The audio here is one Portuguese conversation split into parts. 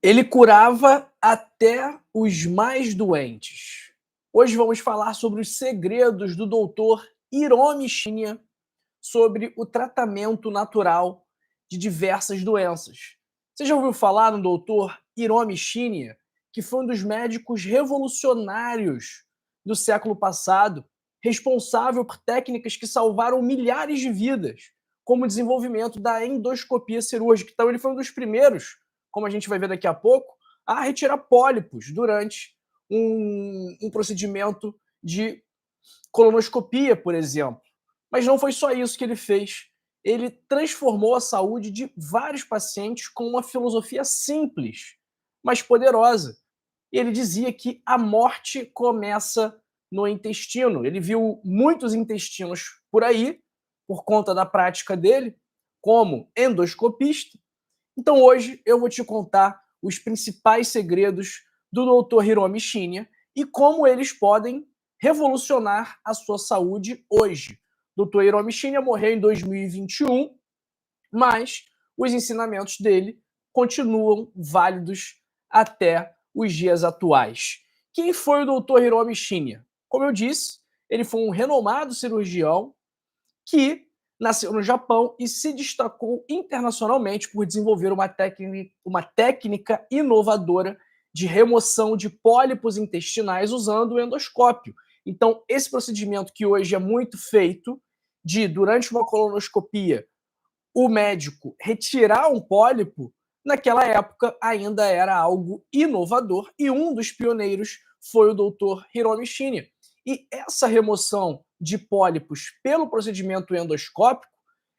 Ele curava até os mais doentes. Hoje vamos falar sobre os segredos do doutor Hiromi Shinya sobre o tratamento natural de diversas doenças. Você já ouviu falar no doutor Hiromi Shinya, que foi um dos médicos revolucionários do século passado, responsável por técnicas que salvaram milhares de vidas, como o desenvolvimento da endoscopia cirúrgica. Então ele foi um dos primeiros, como a gente vai ver daqui a pouco, a retirar pólipos durante um procedimento de colonoscopia, por exemplo. Mas não foi só isso que ele fez. Ele transformou a saúde de vários pacientes com uma filosofia simples, mas poderosa. Ele dizia que a morte começa no intestino. Ele viu muitos intestinos por aí, por conta da prática dele, como endoscopista. Então hoje eu vou te contar os principais segredos do Dr. Hiromi Shinya e como eles podem revolucionar a sua saúde hoje. Dr. Hiromi Shinya morreu em 2021, mas os ensinamentos dele continuam válidos até os dias atuais. Quem foi o Dr. Hiromi Shinya? Como eu disse, ele foi um renomado cirurgião que nasceu no Japão e se destacou internacionalmente por desenvolver uma técnica inovadora de remoção de pólipos intestinais usando o endoscópio. Então, esse procedimento que hoje é muito feito, de durante uma colonoscopia, o médico retirar um pólipo, naquela época ainda era algo inovador e um dos pioneiros foi o Dr. Hiromi Shinya. E essa remoção de pólipos pelo procedimento endoscópico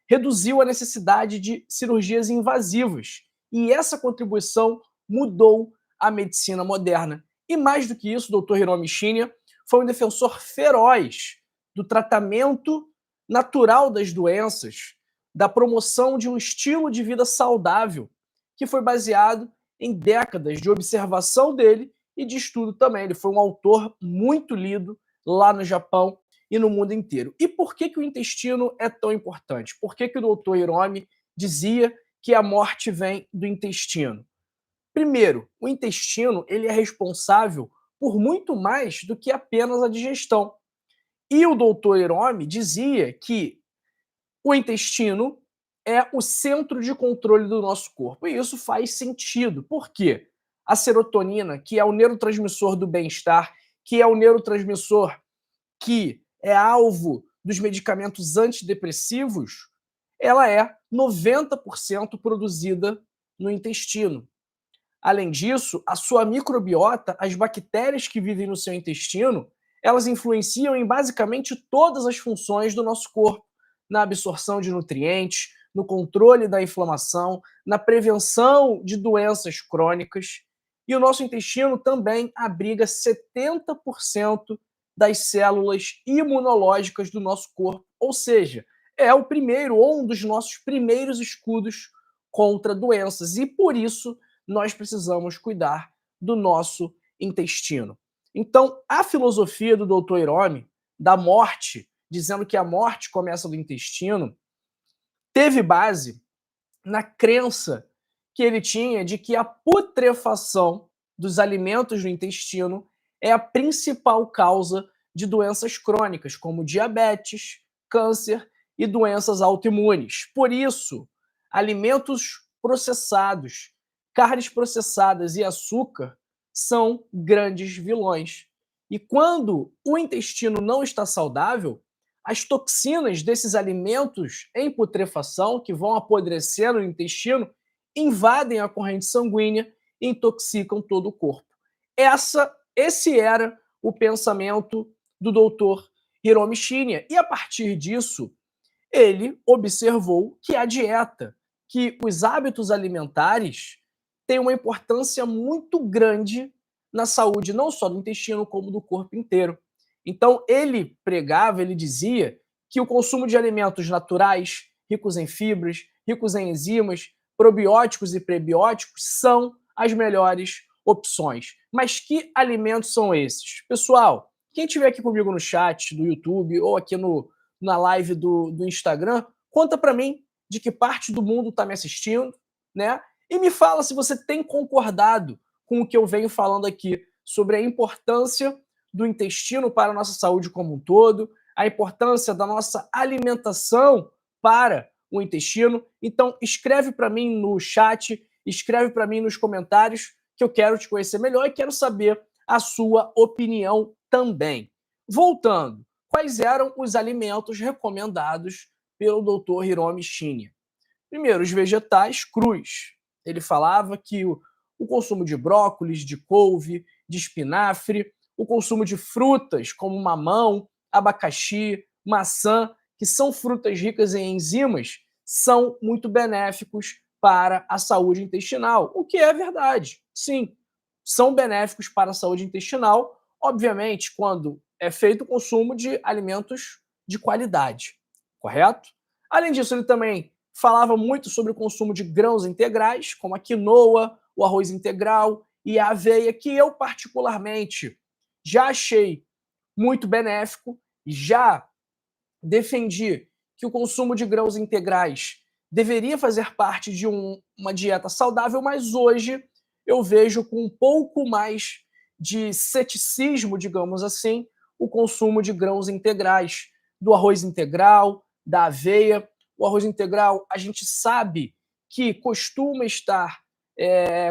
reduziu a necessidade de cirurgias invasivas. E essa contribuição mudou a medicina moderna. E mais do que isso, o Dr. Hiromi Shinya foi um defensor feroz do tratamento natural das doenças, da promoção de um estilo de vida saudável, que foi baseado em décadas de observação dele e de estudo também. Ele foi um autor muito lido lá no Japão e no mundo inteiro. E por que o intestino é tão importante? Por que o doutor Hiromi dizia que a morte vem do intestino? Primeiro, o intestino ele é responsável por muito mais do que apenas a digestão. E o doutor Hiromi dizia que o intestino é o centro de controle do nosso corpo. E isso faz sentido. Por quê? A serotonina, que é o neurotransmissor do bem-estar, que é o neurotransmissor que é alvo dos medicamentos antidepressivos, ela é 90% produzida no intestino. Além disso, a sua microbiota, as bactérias que vivem no seu intestino, elas influenciam em basicamente todas as funções do nosso corpo, na absorção de nutrientes, no controle da inflamação, na prevenção de doenças crônicas. E o nosso intestino também abriga 70% das células imunológicas do nosso corpo, ou seja, é o primeiro ou um dos nossos primeiros escudos contra doenças e por isso nós precisamos cuidar do nosso intestino. Então, a filosofia do Dr. Hiromi da morte, dizendo que a morte começa do intestino, teve base na crença que ele tinha de que a putrefação dos alimentos no intestino é a principal causa de doenças crônicas, como diabetes, câncer e doenças autoimunes. Por isso, alimentos processados, carnes processadas e açúcar são grandes vilões. E quando o intestino não está saudável, as toxinas desses alimentos em putrefação, que vão apodrecendo no intestino, invadem a corrente sanguínea e intoxicam todo o corpo. Esse era o pensamento do doutor Hiromi Shinya. E a partir disso, ele observou que a dieta, que os hábitos alimentares têm uma importância muito grande na saúde, não só do intestino, como do corpo inteiro. Então, ele pregava, ele dizia que o consumo de alimentos naturais, ricos em fibras, ricos em enzimas, probióticos e prebióticos são as melhores opções. Mas que alimentos são esses? Pessoal, quem estiver aqui comigo no chat do YouTube ou aqui na live do Instagram, conta para mim de que parte do mundo está me assistindo, né? E me fala se você tem concordado com o que eu venho falando aqui sobre a importância do intestino para a nossa saúde como um todo, a importância da nossa alimentação para o intestino. Então, escreve para mim no chat, escreve para mim nos comentários, que eu quero te conhecer melhor e quero saber a sua opinião também. Voltando, quais eram os alimentos recomendados pelo Dr. Hiromi Shinya? Primeiro, os vegetais crus. Ele falava que o consumo de brócolis, de couve, de espinafre, o consumo de frutas como mamão, abacaxi, maçã, que são frutas ricas em enzimas, são muito benéficos para a saúde intestinal, o que é verdade. Sim, são benéficos para a saúde intestinal, obviamente, quando é feito o consumo de alimentos de qualidade, correto? Além disso, ele também falava muito sobre o consumo de grãos integrais, como a quinoa, o arroz integral e a aveia, que eu particularmente já achei muito benéfico, já defendi que o consumo de grãos integrais deveria fazer parte de uma dieta saudável, mas hoje eu vejo com um pouco mais de ceticismo, digamos assim, o consumo de grãos integrais, do arroz integral, da aveia. O arroz integral, a gente sabe que costuma estar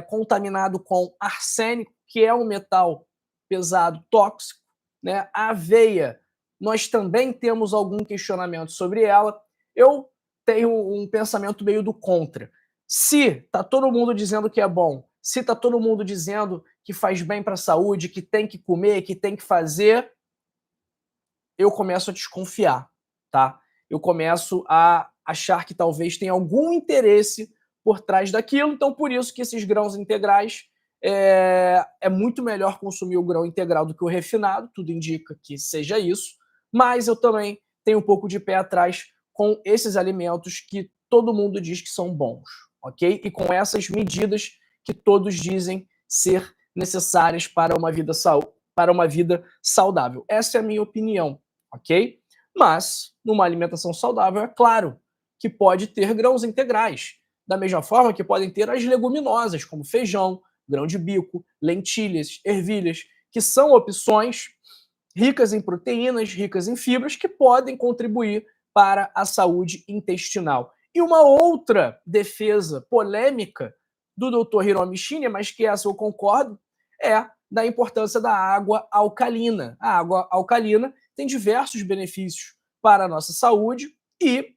contaminado com arsênico, que é um metal pesado tóxico, né? A aveia, nós também temos algum questionamento sobre ela. Eu tenho um pensamento meio do contra. Se tá todo mundo dizendo que é bom, se tá todo mundo dizendo que faz bem para a saúde, que tem que comer, que tem que fazer, eu começo a desconfiar, tá? Eu começo a achar que talvez tenha algum interesse por trás daquilo, então por isso que esses grãos integrais é muito melhor consumir o grão integral do que o refinado, tudo indica que seja isso, mas eu também tenho um pouco de pé atrás com esses alimentos que todo mundo diz que são bons, ok? E com essas medidas que todos dizem ser necessárias para uma vida saudável. Essa é a minha opinião, ok? Mas, numa alimentação saudável, é claro que pode ter grãos integrais, da mesma forma que podem ter as leguminosas, como feijão, grão de bico, lentilhas, ervilhas, que são opções ricas em proteínas, ricas em fibras, que podem contribuir para a saúde intestinal. E uma outra defesa polêmica do Dr. Hiromi Shinya, mas que essa eu concordo, é da importância da água alcalina. A água alcalina tem diversos benefícios para a nossa saúde e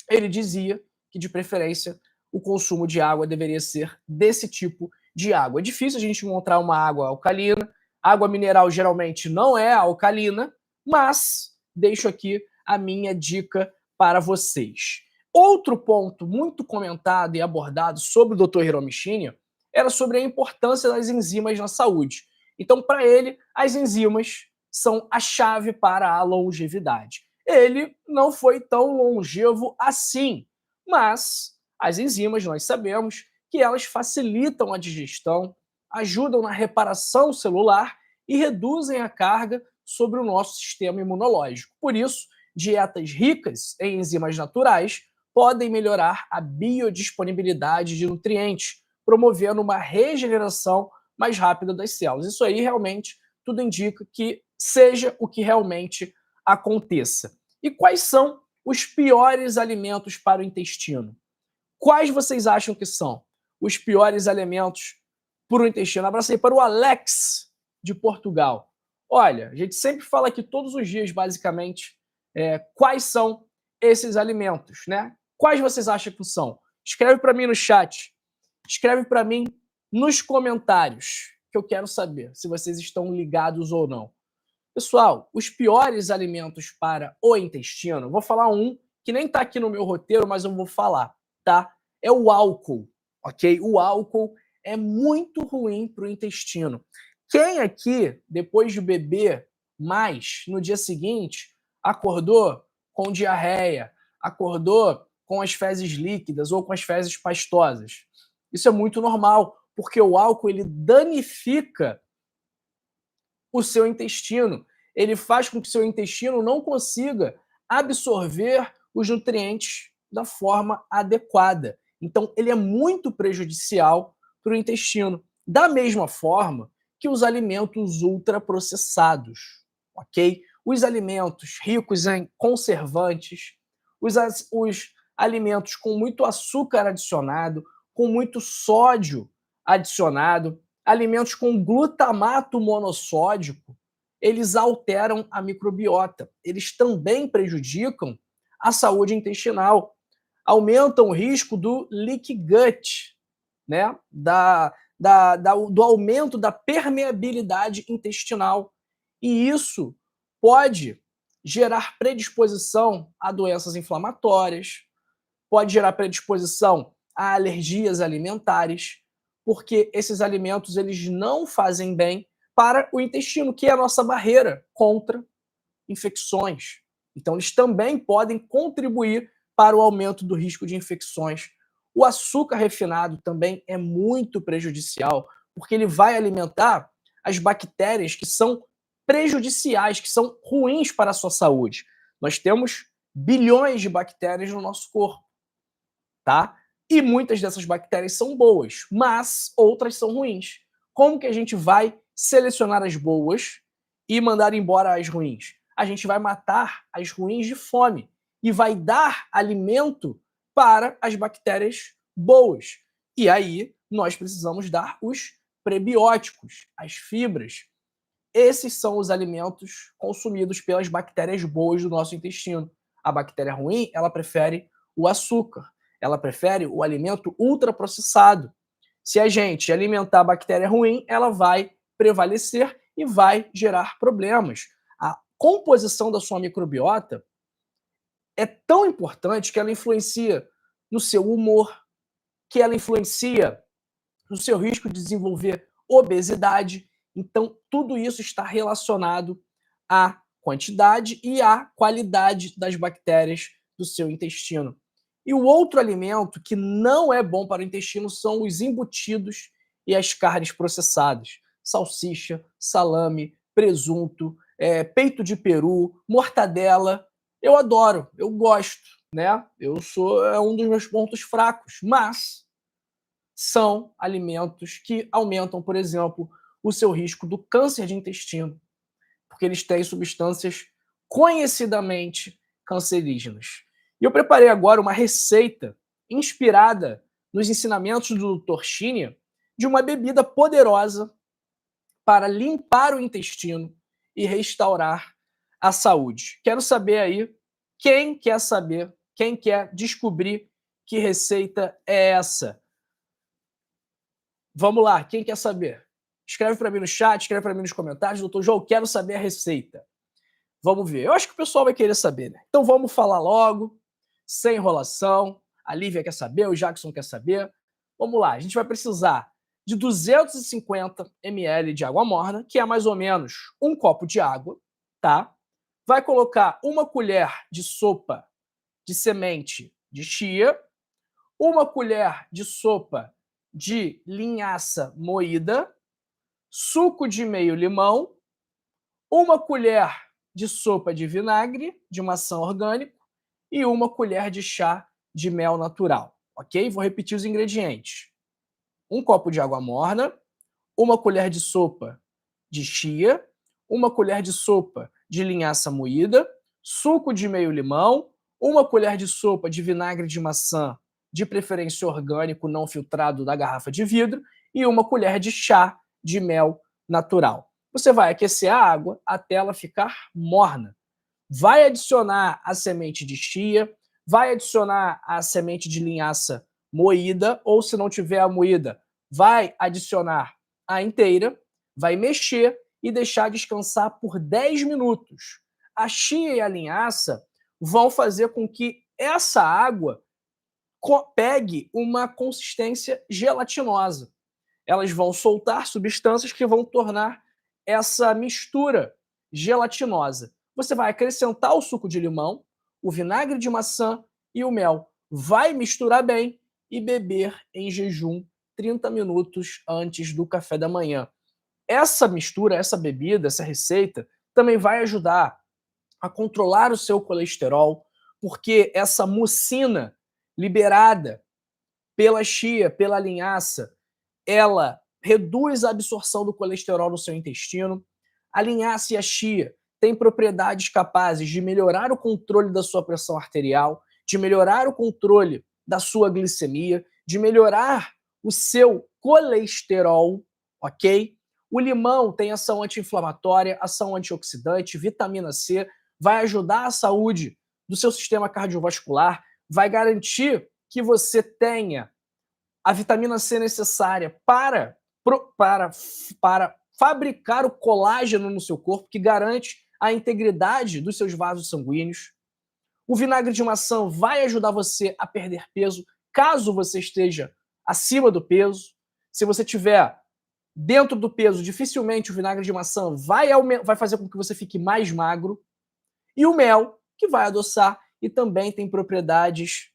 ele dizia que, de preferência, o consumo de água deveria ser desse tipo de água. É difícil a gente encontrar uma água alcalina. Água mineral geralmente não é alcalina, mas deixo aqui a minha dica para vocês. Outro ponto muito comentado e abordado sobre o Dr. Hiromi Shinya era sobre a importância das enzimas na saúde. Então, para ele, as enzimas são a chave para a longevidade. Ele não foi tão longevo assim, mas as enzimas, nós sabemos que elas facilitam a digestão, ajudam na reparação celular e reduzem a carga sobre o nosso sistema imunológico. Por isso, dietas ricas em enzimas naturais podem melhorar a biodisponibilidade de nutrientes, promovendo uma regeneração mais rápida das células. Isso aí realmente tudo indica que seja o que realmente aconteça. E quais são os piores alimentos para o intestino? Quais vocês acham que são os piores alimentos para o intestino? Abraço aí para o Alex, de Portugal. Olha, a gente sempre fala aqui todos os dias, basicamente, quais são esses alimentos, né? Quais vocês acham que são? Escreve para mim no chat. Escreve para mim nos comentários, que eu quero saber se vocês estão ligados ou não. Pessoal, os piores alimentos para o intestino, vou falar um que nem está aqui no meu roteiro, mas eu vou falar, tá? É o álcool, ok? O álcool é muito ruim para o intestino. Quem aqui, depois de beber mais, no dia seguinte, acordou com diarreia, acordou com as fezes líquidas ou com as fezes pastosas? Isso é muito normal, porque o álcool ele danifica o seu intestino. Ele faz com que o seu intestino não consiga absorver os nutrientes da forma adequada. Então, ele é muito prejudicial para o intestino. Da mesma forma que os alimentos ultraprocessados, ok? Os alimentos ricos em conservantes, os alimentos com muito açúcar adicionado, com muito sódio adicionado, alimentos com glutamato monossódico, eles alteram a microbiota. Eles também prejudicam a saúde intestinal, aumentam o risco do leaky gut, né? Do aumento da permeabilidade intestinal. E isso pode gerar predisposição a doenças inflamatórias, pode gerar predisposição a alergias alimentares, porque esses alimentos eles não fazem bem para o intestino, que é a nossa barreira contra infecções. Então, eles também podem contribuir para o aumento do risco de infecções. O açúcar refinado também é muito prejudicial, porque ele vai alimentar as bactérias que são prejudiciais, que são ruins para a sua saúde. Nós temos bilhões de bactérias no nosso corpo, tá? E muitas dessas bactérias são boas, mas outras são ruins. Como que a gente vai selecionar as boas e mandar embora as ruins? A gente vai matar as ruins de fome e vai dar alimento para as bactérias boas. E aí nós precisamos dar os prebióticos, as fibras. Esses são os alimentos consumidos pelas bactérias boas do nosso intestino. A bactéria ruim, ela prefere o açúcar, ela prefere o alimento ultraprocessado. Se a gente alimentar a bactéria ruim, ela vai prevalecer e vai gerar problemas. A composição da sua microbiota é tão importante que ela influencia no seu humor, que ela influencia no seu risco de desenvolver obesidade. Então, tudo isso está relacionado à quantidade e à qualidade das bactérias do seu intestino. E o outro alimento que não é bom para o intestino são os embutidos e as carnes processadas. Salsicha, salame, presunto, peito de peru, mortadela. Eu adoro, eu gosto, né? É um dos meus pontos fracos, mas são alimentos que aumentam, por exemplo, o seu risco do câncer de intestino, porque eles têm substâncias conhecidamente cancerígenas. E eu preparei agora uma receita inspirada nos ensinamentos do Dr. Shinya de uma bebida poderosa para limpar o intestino e restaurar a saúde. Quero saber aí quem quer descobrir que receita é essa. Vamos lá, quem quer saber? Escreve para mim no chat, escreve para mim nos comentários. Doutor João, quero saber a receita. Vamos ver. Eu acho que o pessoal vai querer saber, né? Então vamos falar logo, sem enrolação. A Lívia quer saber, o Jackson quer saber. Vamos lá, a gente vai precisar de 250 ml de água morna, que é mais ou menos um copo de água, tá? Vai colocar uma colher de sopa de semente de chia, uma colher de sopa de linhaça moída, suco de meio limão, uma colher de sopa de vinagre de maçã orgânico e uma colher de chá de mel natural, ok? Vou repetir os ingredientes. Um copo de água morna, uma colher de sopa de chia, uma colher de sopa de linhaça moída, suco de meio limão, uma colher de sopa de vinagre de maçã, de preferência orgânico não filtrado da garrafa de vidro, e uma colher de chá de mel natural. Você vai aquecer a água até ela ficar morna. Vai adicionar a semente de chia, vai adicionar a semente de linhaça moída, ou se não tiver a moída, vai adicionar a inteira, vai mexer e deixar descansar por 10 minutos. A chia e a linhaça vão fazer com que essa água pegue uma consistência gelatinosa. Elas vão soltar substâncias que vão tornar essa mistura gelatinosa. Você vai acrescentar o suco de limão, o vinagre de maçã e o mel. Vai misturar bem e beber em jejum 30 minutos antes do café da manhã. Essa mistura, essa bebida, essa receita também vai ajudar a controlar o seu colesterol, porque essa mucina liberada pela chia, pela linhaça, ela reduz a absorção do colesterol no seu intestino. A linhaça e a chia têm propriedades capazes de melhorar o controle da sua pressão arterial, de melhorar o controle da sua glicemia, de melhorar o seu colesterol, ok? O limão tem ação anti-inflamatória, ação antioxidante, vitamina C, vai ajudar a saúde do seu sistema cardiovascular, vai garantir que você tenha a vitamina C necessária para fabricar o colágeno no seu corpo, que garante a integridade dos seus vasos sanguíneos. O vinagre de maçã vai ajudar você a perder peso, caso você esteja acima do peso. Se você tiver dentro do peso, dificilmente o vinagre de maçã vai fazer com que você fique mais magro. E o mel, que vai adoçar e também tem propriedades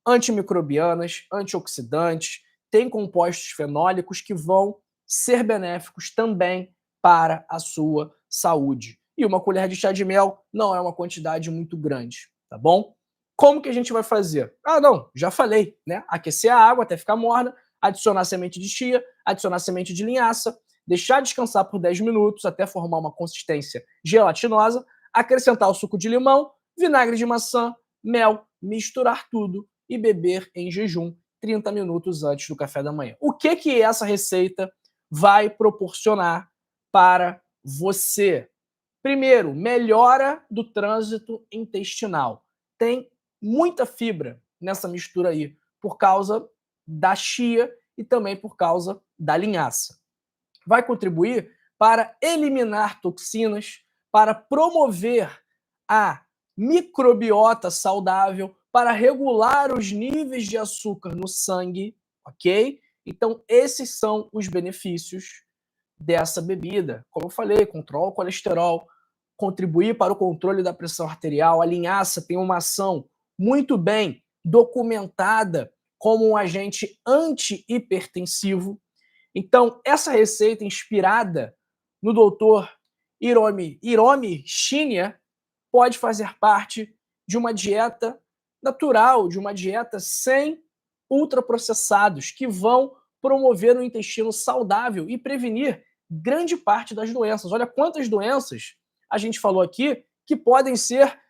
antimicrobianas, antioxidantes, tem compostos fenólicos que vão ser benéficos também para a sua saúde. E uma colher de chá de mel não é uma quantidade muito grande, tá bom? Como que a gente vai fazer? Ah, não, já falei, né? Aquecer a água até ficar morna, adicionar semente de chia, adicionar semente de linhaça, deixar descansar por 10 minutos até formar uma consistência gelatinosa, acrescentar o suco de limão, vinagre de maçã, mel, misturar tudo e beber em jejum 30 minutos antes do café da manhã. O que essa receita vai proporcionar para você? Primeiro, melhora do trânsito intestinal. Tem muita fibra nessa mistura aí, por causa da chia e também por causa da linhaça. Vai contribuir para eliminar toxinas, para promover a microbiota saudável, para regular os níveis de açúcar no sangue, ok? Então, esses são os benefícios dessa bebida. Como eu falei, controla o colesterol, contribuir para o controle da pressão arterial. A linhaça tem uma ação muito bem documentada como um agente anti-hipertensivo. Então, essa receita inspirada no doutor Hiromi Shinya pode fazer parte de uma dieta natural, de uma dieta sem ultraprocessados, que vão promover um intestino saudável e prevenir grande parte das doenças. Olha quantas doenças a gente falou aqui que podem ser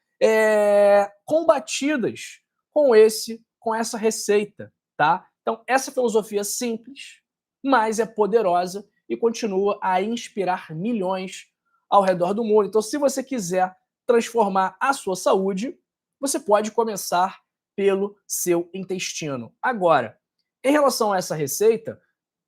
combatidas com essa receita, tá? Então, essa filosofia simples, mas é poderosa e continua a inspirar milhões ao redor do mundo. Então, se você quiser transformar a sua saúde, você pode começar pelo seu intestino. Agora, em relação a essa receita,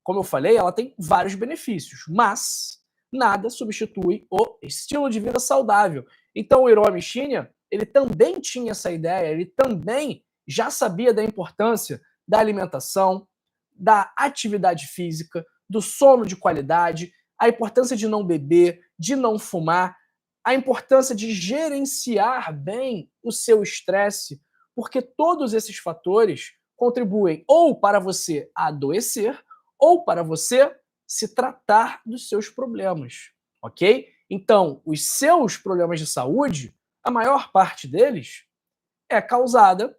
como eu falei, ela tem vários benefícios, mas nada substitui o estilo de vida saudável. Então, o Hiromi Shinya, ele também tinha essa ideia, ele também já sabia da importância da alimentação, da atividade física, do sono de qualidade, a importância de não beber, de não fumar, a importância de gerenciar bem o seu estresse, porque todos esses fatores contribuem ou para você adoecer ou para você se tratar dos seus problemas, ok? Então, os seus problemas de saúde, a maior parte deles é causada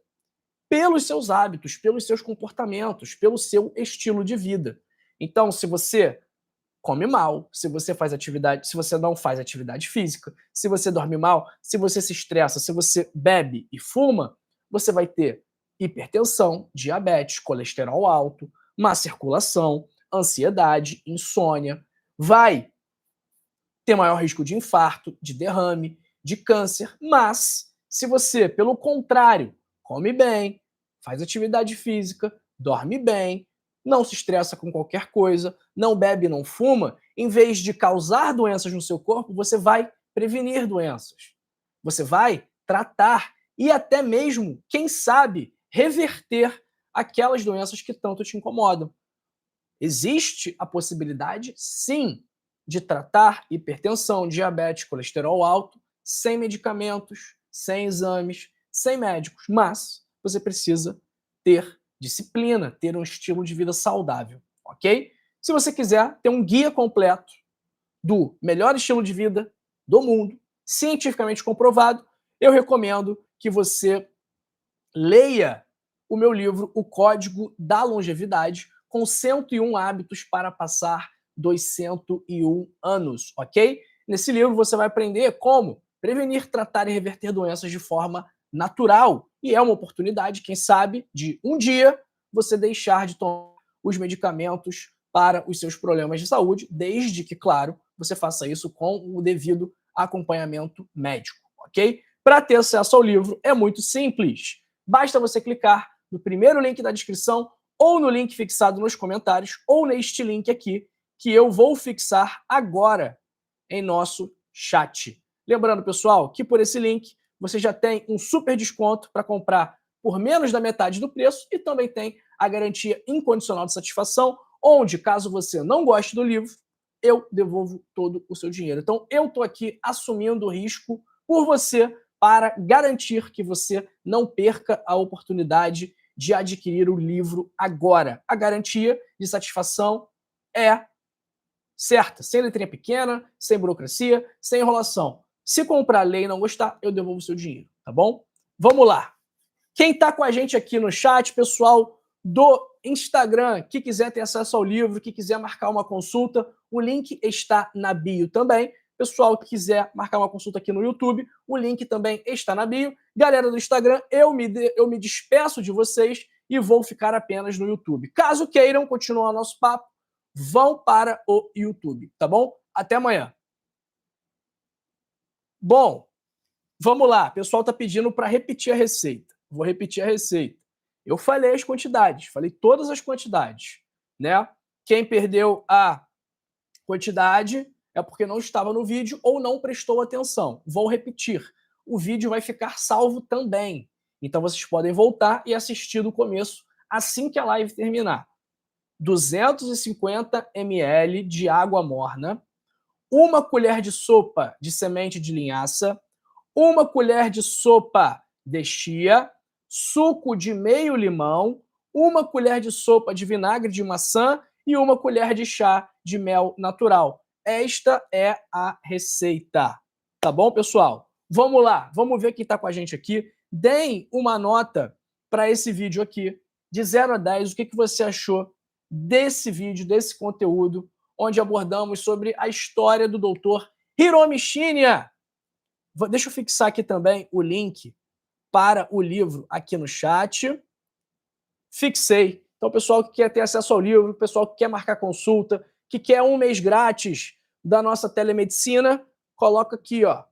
pelos seus hábitos, pelos seus comportamentos, pelo seu estilo de vida. Então, se você come mal, se você faz atividade, se você não faz atividade física, se você dorme mal, se você se estressa, se você bebe e fuma, você vai ter hipertensão, diabetes, colesterol alto, má circulação, ansiedade, insônia, vai ter maior risco de infarto, de derrame, de câncer. Mas se você, pelo contrário, come bem, faz atividade física, dorme bem, não se estressa com qualquer coisa, não bebe, não fuma, em vez de causar doenças no seu corpo, você vai prevenir doenças. Você vai tratar e até mesmo, quem sabe, reverter aquelas doenças que tanto te incomodam. Existe a possibilidade, sim, de tratar hipertensão, diabetes, colesterol alto, sem medicamentos, sem exames, sem médicos, mas você precisa ter disciplina, ter um estilo de vida saudável, ok? Se você quiser ter um guia completo do melhor estilo de vida do mundo, cientificamente comprovado, eu recomendo que você leia o meu livro O Código da Longevidade, com 101 hábitos para passar dos 101 anos, ok? Nesse livro você vai aprender como prevenir, tratar e reverter doenças de forma natural. E é uma oportunidade, quem sabe, de um dia você deixar de tomar os medicamentos para os seus problemas de saúde, desde que, claro, você faça isso com o devido acompanhamento médico, ok? Para ter acesso ao livro é muito simples. Basta você clicar no primeiro link da descrição ou no link fixado nos comentários ou neste link aqui, que eu vou fixar agora em nosso chat. Lembrando, pessoal, que por esse link você já tem um super desconto para comprar por menos da metade do preço e também tem a garantia incondicional de satisfação, onde, caso você não goste do livro, eu devolvo todo o seu dinheiro. Então, eu estou aqui assumindo o risco por você para garantir que você não perca a oportunidade de adquirir o livro agora. A garantia de satisfação é certa, sem letrinha pequena, sem burocracia, sem enrolação. Se comprar ler e não gostar, eu devolvo o seu dinheiro, tá bom? Vamos lá. Quem está com a gente aqui no chat, pessoal do Instagram, que quiser ter acesso ao livro, que quiser marcar uma consulta, o link está na bio também. Pessoal que quiser marcar uma consulta aqui no YouTube, o link também está na bio. Galera do Instagram, eu me despeço de vocês e vou ficar apenas no YouTube. Caso queiram continuar nosso papo, vão para o YouTube, tá bom? Até amanhã. Bom, vamos lá. O pessoal está pedindo para repetir a receita. Vou repetir a receita. Eu falei as quantidades, falei todas as quantidades, né? Quem perdeu a quantidade é porque não estava no vídeo ou não prestou atenção. Vou repetir. O vídeo vai ficar salvo também. Então vocês podem voltar e assistir do começo assim que a live terminar. 250 ml de água morna, 1 colher de sopa de semente de linhaça, 1 colher de sopa de chia, suco de meio limão, 1 colher de sopa de vinagre de maçã e 1 colher de chá de mel natural. Esta é a receita. Tá bom, pessoal? Vamos lá, vamos ver quem está com a gente aqui. Deem uma nota para esse vídeo aqui, de 0 a 10, o que você achou desse vídeo, desse conteúdo, onde abordamos sobre a história do Dr. Hiromi Shinya. Deixa eu fixar aqui também o link para o livro aqui no chat. Fixei. Então, o pessoal que quer ter acesso ao livro, o pessoal que quer marcar consulta, que quer um mês grátis da nossa telemedicina, coloca aqui, ó.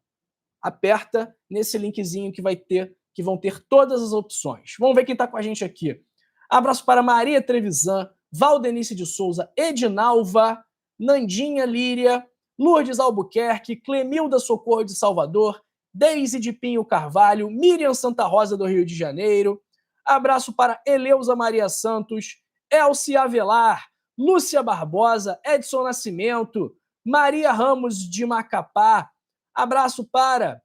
Aperta nesse linkzinho que vão ter todas as opções. Vamos ver quem está com a gente aqui. Abraço para Maria Trevisan, Valdenice de Souza, Edinalva, Nandinha Líria, Lourdes Albuquerque, Clemilda Socorro de Salvador, Deise de Pinho Carvalho, Miriam Santa Rosa do Rio de Janeiro. Abraço para Eleusa Maria Santos, Elci Avelar, Lúcia Barbosa, Edson Nascimento, Maria Ramos de Macapá. Abraço para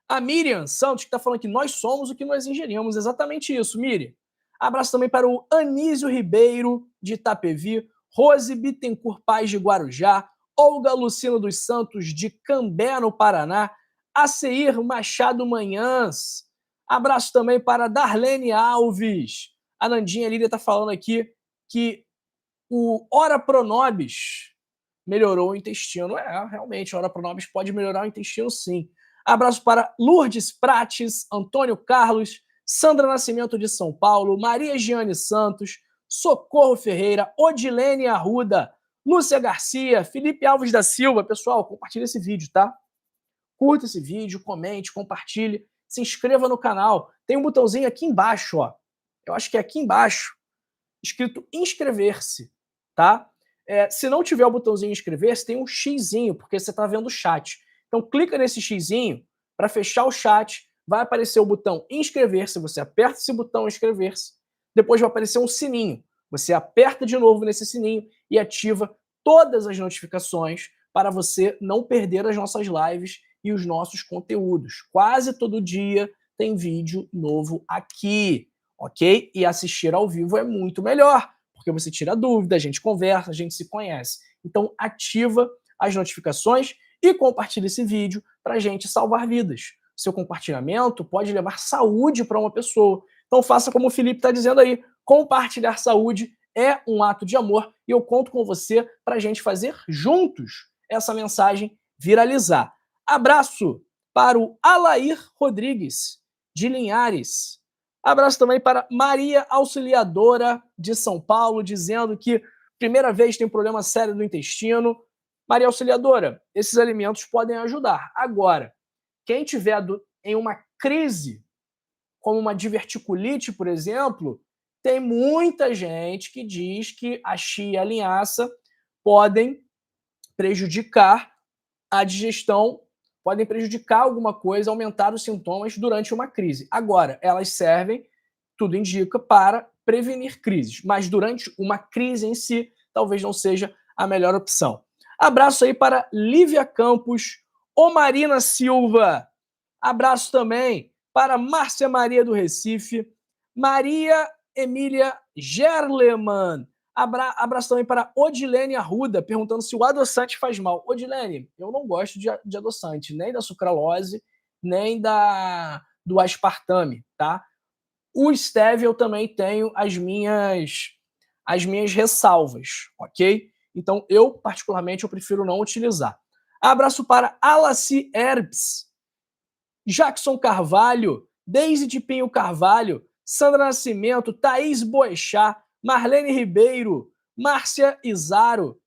a Miriam Santos, que está falando que nós somos o que nós ingerimos. Exatamente isso, Miriam. Abraço também para o Anísio Ribeiro, de Itapevi, Rose Bittencourt Paz, de Guarujá, Olga Lucino dos Santos, de Cambé, no Paraná, Aceir Machado Manhãs. Abraço também para Darlene Alves. A Nandinha Lídia está falando aqui que o Ora Pronobis melhorou o intestino. Realmente, a Ora Pronobis pode melhorar o intestino, sim. Abraço para Lourdes Prates, Antônio Carlos, Sandra Nascimento de São Paulo, Maria Giane Santos, Socorro Ferreira, Odilene Arruda, Lúcia Garcia, Felipe Alves da Silva. Pessoal, compartilha esse vídeo, tá? Curta esse vídeo, comente, compartilhe, se inscreva no canal. Tem um botãozinho aqui embaixo, ó. Eu acho que é aqui embaixo, escrito inscrever-se, tá? Se não tiver o botãozinho inscrever-se, tem um xizinho, porque você está vendo o chat. Então, clica nesse xizinho para fechar o chat. Vai aparecer o botão inscrever-se. Você aperta esse botão inscrever-se. Depois vai aparecer um sininho. Você aperta de novo nesse sininho e ativa todas as notificações para você não perder as nossas lives e os nossos conteúdos. Quase todo dia tem vídeo novo aqui, ok? E assistir ao vivo é muito melhor, porque você tira dúvida, a gente conversa, a gente se conhece. Então, ativa as notificações e compartilhe esse vídeo para a gente salvar vidas. Seu compartilhamento pode levar saúde para uma pessoa. Então faça como o Felipe está dizendo aí, compartilhar saúde é um ato de amor e eu conto com você para a gente fazer juntos essa mensagem viralizar. Abraço para o Alair Rodrigues, de Linhares. Abraço também para Maria Auxiliadora, de São Paulo, dizendo que primeira vez tem um problema sério no intestino. Maria Auxiliadora, esses alimentos podem ajudar. Agora, quem tiver em uma crise, como uma diverticulite, por exemplo, tem muita gente que diz que a chia e a linhaça podem prejudicar a digestão, podem prejudicar alguma coisa, aumentar os sintomas durante uma crise. Agora, elas servem, tudo indica, para prevenir crises, mas durante uma crise em si, talvez não seja a melhor opção. Abraço aí para Lívia Campos, Omarina Silva. Abraço também para Márcia Maria do Recife, Maria Emília Gerleman. Abraço também para Odilene Arruda, perguntando se o adoçante faz mal. Odilene, eu não gosto de adoçante, nem da sucralose, nem do aspartame, tá? O stevia eu também tenho as minhas ressalvas, ok? Então, eu, particularmente, eu prefiro não utilizar. Abraço para Alaci Herbs, Jackson Carvalho, Deise de Pinho Carvalho, Sandra Nascimento, Thaís Boechat, Marlene Ribeiro, Márcia Izaro,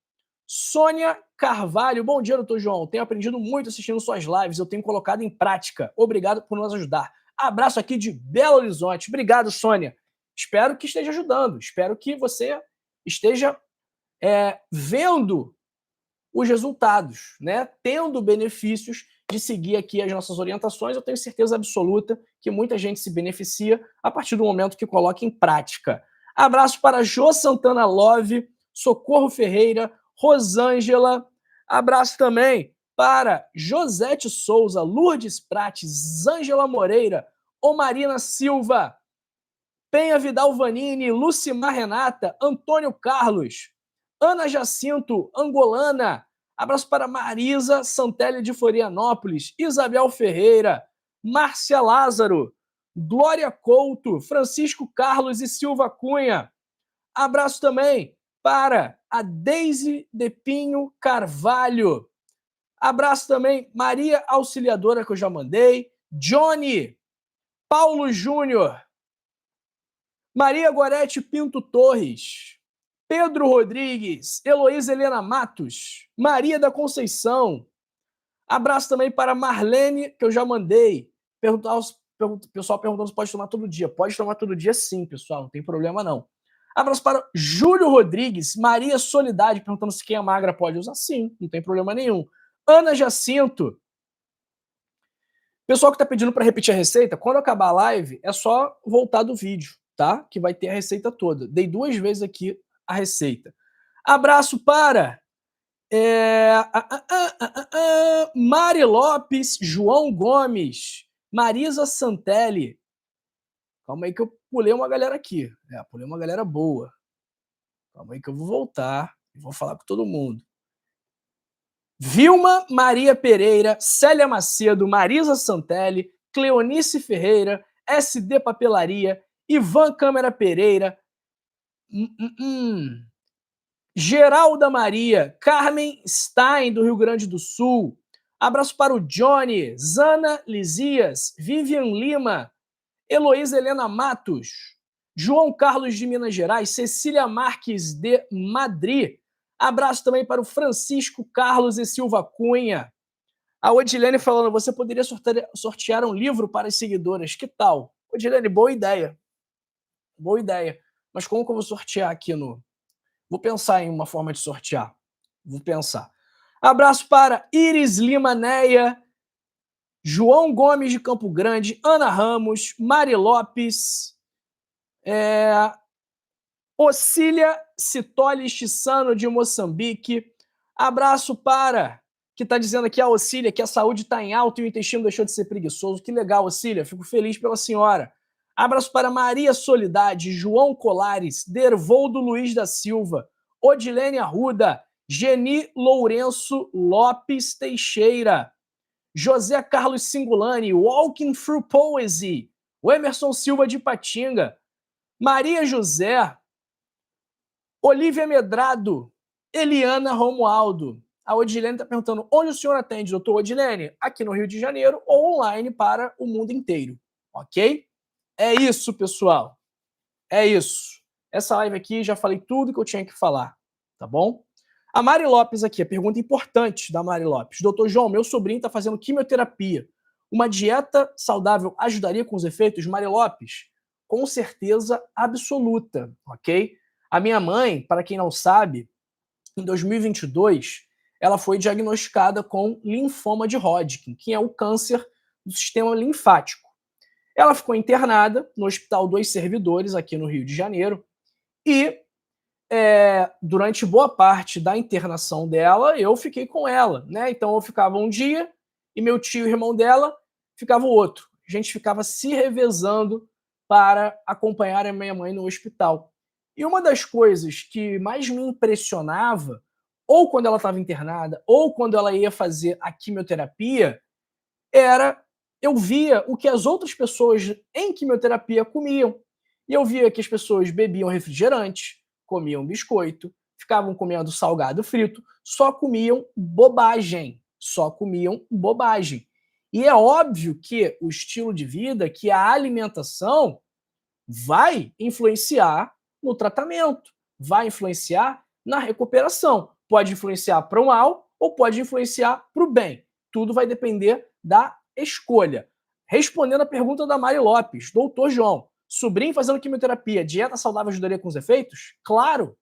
Sônia Carvalho. Bom dia, doutor João. Tenho aprendido muito assistindo suas lives. Eu tenho colocado em prática. Obrigado por nos ajudar. Abraço aqui de Belo Horizonte. Obrigado, Sônia. Espero que esteja ajudando. Espero que você esteja vendo os resultados, né? Tendo benefícios de seguir aqui as nossas orientações. Eu tenho certeza absoluta que muita gente se beneficia a partir do momento que coloca em prática. Abraço para Jô Santana Love, Socorro Ferreira, Rosângela. Abraço também para Josete Souza, Lourdes Prates, Ângela Moreira, Omarina Silva, Penha Vidal Vanini, Lucimar Renata, Antônio Carlos, Ana Jacinto, Angolana. Abraço para Marisa Santelli de Florianópolis, Isabel Ferreira, Márcia Lázaro, Glória Couto, Francisco Carlos e Silva Cunha. Abraço também para a Deise de Pinho Carvalho. Abraço também Maria Auxiliadora, que eu já mandei, Johnny, Paulo Júnior, Maria Gorete Pinto Torres, Pedro Rodrigues, Heloísa Helena Matos, Maria da Conceição. Abraço também para Marlene, que eu já mandei. Pessoal perguntando se pode tomar todo dia. Pode tomar todo dia sim, pessoal, não tem problema não. Abraço para Júlio Rodrigues, Maria Solidade, perguntando se quem é magra pode usar. Sim, não tem problema nenhum. Ana Jacinto. Pessoal que está pedindo para repetir a receita, quando acabar a live, é só voltar do vídeo, tá? Que vai ter a receita toda. Dei 2 vezes aqui a receita. Abraço para Mari Lopes, João Gomes, Marisa Santelli. Calma aí que eu pulei uma galera aqui. Pulei uma galera boa. Calma aí que eu vou voltar e vou falar com todo mundo. Vilma Maria Pereira, Célia Macedo, Marisa Santelli, Cleonice Ferreira, SD Papelaria, Ivan Câmara Pereira, Geralda Maria, Carmen Stein, do Rio Grande do Sul. Abraço para o Johnny, Zana Lisias, Vivian Lima, Heloísa Helena Matos, João Carlos de Minas Gerais, Cecília Marques de Madrid. Abraço também para o Francisco Carlos e Silva Cunha. A Odilene falando, você poderia sortear um livro para as seguidoras. Que tal? Odilene, boa ideia. Boa ideia. Mas como que eu vou sortear aqui no... Vou pensar em uma forma de sortear. Vou pensar. Abraço para Iris Lima Neia, João Gomes de Campo Grande, Ana Ramos, Mari Lopes, Ocília Citoli Chissano de Moçambique. Abraço para, que está dizendo aqui a Ocília, que a saúde está em alta e o intestino deixou de ser preguiçoso. Que legal, Ocília, fico feliz pela senhora. Abraço para Maria Solidade, João Colares, Dervoldo Luiz da Silva, Odilene Arruda, Geni Lourenço Lopes Teixeira, José Carlos Singulani, Walking Through Poesy, O Emerson Silva de Ipatinga, Maria José, Olívia Medrado, Eliana Romualdo. A Odilene está perguntando, onde o senhor atende, doutor Odilene? Aqui no Rio de Janeiro ou online para o mundo inteiro, ok? É isso, pessoal. É isso. Essa live aqui, já falei tudo que eu tinha que falar, tá bom? A Mari Lopes aqui, a pergunta importante da Mari Lopes. Doutor João, meu sobrinho está fazendo quimioterapia. Uma dieta saudável ajudaria com os efeitos? Mari Lopes, com certeza absoluta, ok? A minha mãe, para quem não sabe, em 2022, ela foi diagnosticada com linfoma de Hodgkin, que é o câncer do sistema linfático. Ela ficou internada no Hospital dos Servidores, aqui no Rio de Janeiro, e durante boa parte da internação dela, eu fiquei com ela, né? Então eu ficava um dia e meu tio, irmão dela, ficava o outro. A gente ficava se revezando para acompanhar a minha mãe no hospital. E uma das coisas que mais me impressionava, ou quando ela estava internada, ou quando ela ia fazer a quimioterapia, era eu via o que as outras pessoas em quimioterapia comiam. E eu via que as pessoas bebiam refrigerante, comiam biscoito, ficavam comendo salgado frito, só comiam bobagem. Só comiam bobagem. E é óbvio que o estilo de vida, que a alimentação vai influenciar no tratamento, vai influenciar na recuperação. Pode influenciar para o mal ou pode influenciar para o bem. Tudo vai depender da escolha. Respondendo a pergunta da Mari Lopes, doutor João, sobrinho fazendo quimioterapia, dieta saudável ajudaria com os efeitos? Claro,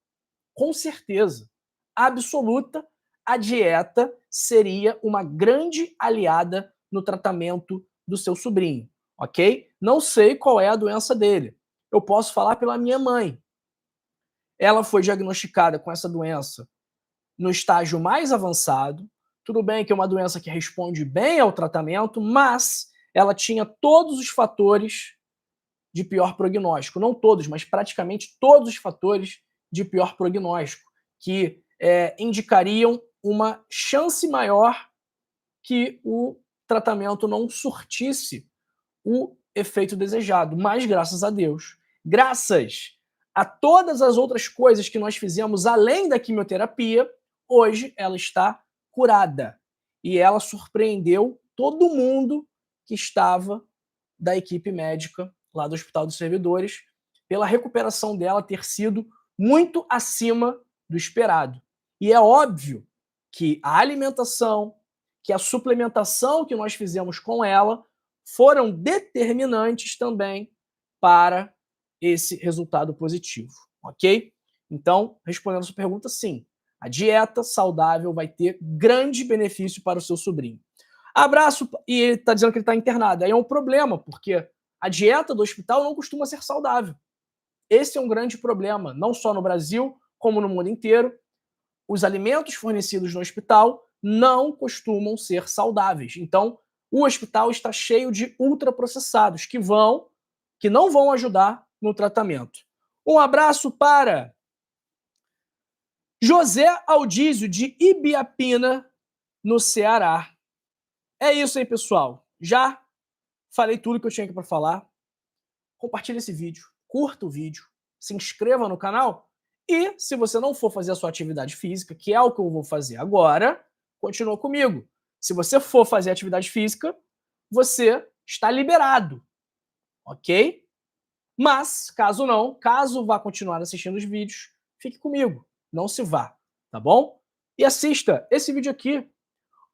com certeza. Absoluta, a dieta seria uma grande aliada no tratamento do seu sobrinho, ok? Não sei qual é a doença dele. Eu posso falar pela minha mãe. Ela foi diagnosticada com essa doença no estágio mais avançado. Tudo bem que é uma doença que responde bem ao tratamento, mas ela tinha todos os fatores de pior prognóstico. Não todos, mas praticamente todos os fatores de pior prognóstico, que indicariam uma chance maior que o tratamento não surtisse o efeito desejado. Mas, graças a Deus, graças a todas as outras coisas que nós fizemos além da quimioterapia, hoje ela está curada. E ela surpreendeu todo mundo que estava da equipe médica lá do Hospital dos Servidores, pela recuperação dela ter sido muito acima do esperado. E é óbvio que a alimentação, que a suplementação que nós fizemos com ela foram determinantes também para esse resultado positivo, ok? Então, respondendo a sua pergunta, sim, a dieta saudável vai ter grande benefício para o seu sobrinho. Abraço, e ele está dizendo que ele está internado. Aí é um problema, porque a dieta do hospital não costuma ser saudável. Esse é um grande problema, não só no Brasil, como no mundo inteiro. Os alimentos fornecidos no hospital não costumam ser saudáveis. Então, o hospital está cheio de ultraprocessados que não vão ajudar no tratamento. Um abraço para José Aldísio, de Ibiapina, no Ceará. É isso aí, pessoal. Já falei tudo que eu tinha aqui para falar. Compartilhe esse vídeo, curta o vídeo, se inscreva no canal e, se você não for fazer a sua atividade física, que é o que eu vou fazer agora, continua comigo. Se você for fazer atividade física, você está liberado, ok? Mas, caso não, caso vá continuar assistindo os vídeos, fique comigo, não se vá, tá bom? E assista esse vídeo aqui,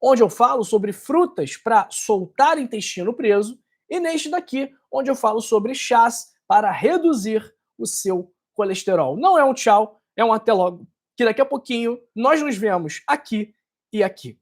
onde eu falo sobre frutas para soltar intestino preso, e neste daqui, onde eu falo sobre chás para reduzir o seu colesterol. Não é um tchau, é um até logo, que daqui a pouquinho nós nos vemos aqui e aqui.